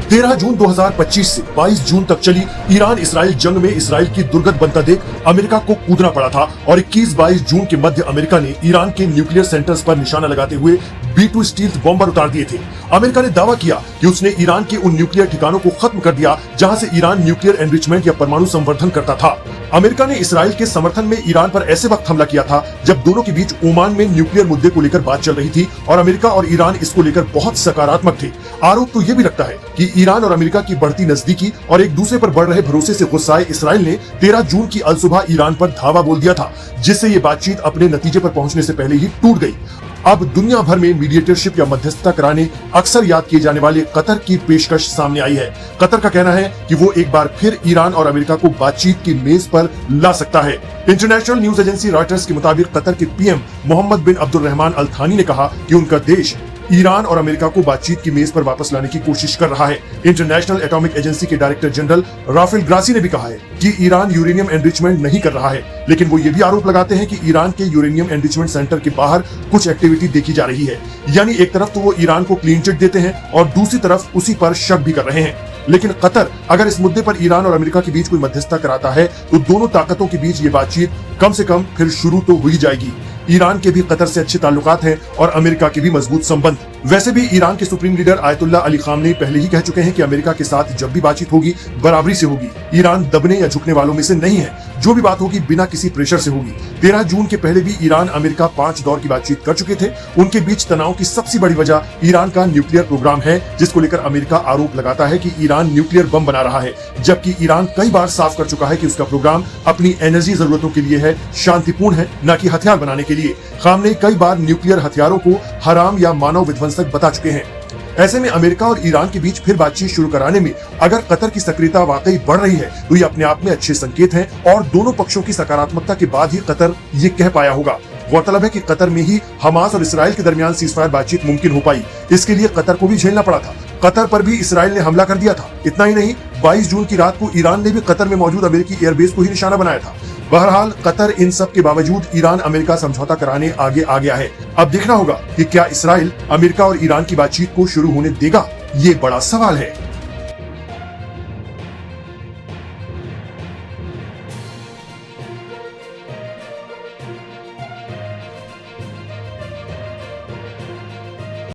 13 जून 2025 से 22 जून तक चली ईरान इसराइल जंग में इसराइल की दुर्गत बनता देख अमेरिका को कूदना पड़ा था और 21-22 जून के मध्य अमेरिका ने ईरान के न्यूक्लियर सेंटर्स पर निशाना लगाते हुए B-2 स्टील्थ बॉम्बर उतार दिए थे। अमेरिका ने दावा किया कि उसने ईरान के उन न्यूक्लियर ठिकानों को खत्म कर दिया जहां से ईरान न्यूक्लियर एनरिचमेंट या परमाणु संवर्धन करता था। अमेरिका ने इसराइल के समर्थन में ईरान पर ऐसे वक्त हमला किया था जब दोनों के बीच ओमान में न्यूक्लियर मुद्दे को लेकर बात चल रही थी और अमेरिका और ईरान इसको लेकर बहुत सकारात्मक थे। आरोप तो ये भी लगता है कि ईरान और अमेरिका की बढ़ती नजदीकी और एक दूसरे पर बढ़ रहे भरोसे से गुस्साए इसराइल ने 13 जून की अलसुबह ईरान पर धावा बोल दिया था, जिससे ये बातचीत अपने नतीजे पर पहुंचने से पहले ही टूट गई। अब दुनिया भर में मीडिएटरशिप या मध्यस्थता कराने अक्सर याद किए जाने वाले कतर की पेशकश सामने आई है। कतर का कहना है कि वो एक बार फिर ईरान और अमेरिका को बातचीत की मेज पर ला सकता है। इंटरनेशनल न्यूज एजेंसी रॉयटर्स के मुताबिक कतर के पीएम मोहम्मद बिन अब्दुर्रहमान अल थानी ने कहा कि उनका देश ईरान और अमेरिका को बातचीत की मेज पर वापस लाने की कोशिश कर रहा है। इंटरनेशनल एटॉमिक एजेंसी के डायरेक्टर जनरल राफेल ग्रासी ने भी कहा है कि ईरान यूरेनियम एनरिचमेंट नहीं कर रहा है, लेकिन वो ये भी आरोप लगाते हैं कि ईरान के यूरेनियम एनरिचमेंट सेंटर के बाहर कुछ एक्टिविटी देखी जा रही है। यानी एक तरफ तो वो ईरान को क्लीन चिट देते हैं और दूसरी तरफ उसी पर शक भी कर रहे हैं। लेकिन कतर अगर इस मुद्दे पर ईरान और अमेरिका के बीच कोई मध्यस्थता कराता है तो दोनों ताकतों के बीच ये बातचीत कम से कम फिर शुरू तो हुई जाएगी। ईरान के भी कतर से अच्छे ताल्लुकात हैं और अमेरिका के भी मजबूत संबंध। वैसे भी ईरान के supreme leader Ayatollah Ali Khamenei पहले ही कह चुके हैं कि अमेरिका के साथ जब भी बातचीत होगी बराबरी से होगी। ईरान दबने या झुकने वालों में से नहीं है, जो भी बात होगी बिना किसी प्रेशर से होगी। 13 जून के पहले भी ईरान अमेरिका 5 दौर की बातचीत कर चुके थे। उनके बीच तनाव की सबसे बड़ी वजह ईरान का न्यूक्लियर प्रोग्राम है, जिसको लेकर अमेरिका आरोप लगाता है कि ईरान न्यूक्लियर बम बना रहा है, जबकि ईरान कई बार साफ कर चुका है कि उसका प्रोग्राम अपनी एनर्जी जरूरतों के लिए है, शांतिपूर्ण है, न कि हथियार बनाने के लिए। खामनेई कई बार न्यूक्लियर हथियारों को हराम या मानव विध्वंसक बता चुके हैं। ऐसे में अमेरिका और ईरान के बीच फिर बातचीत शुरू कराने में अगर कतर की सक्रियता वाकई बढ़ रही है तो ये अपने आप में अच्छे संकेत हैं और दोनों पक्षों की सकारात्मकता के बाद ही कतर ये कह पाया होगा। गौरतलब है कि कतर में ही हमास और इसराइल के दरमियान सीजफायर बातचीत मुमकिन हो पाई। इसके लिए कतर को भी झेलना पड़ा था। कतर पर भी इसराइल ने हमला कर दिया था। इतना ही नहीं, 22 जून की रात को ईरान ने भी कतर में मौजूद अमेरिकी एयरबेस को ही निशाना बनाया था। बहरहाल कतर इन सब के बावजूद ईरान अमेरिका समझौता कराने आगे आ गया है। अब देखना होगा कि क्या इसराइल अमेरिका और ईरान की बातचीत को शुरू होने देगा, ये बड़ा सवाल है।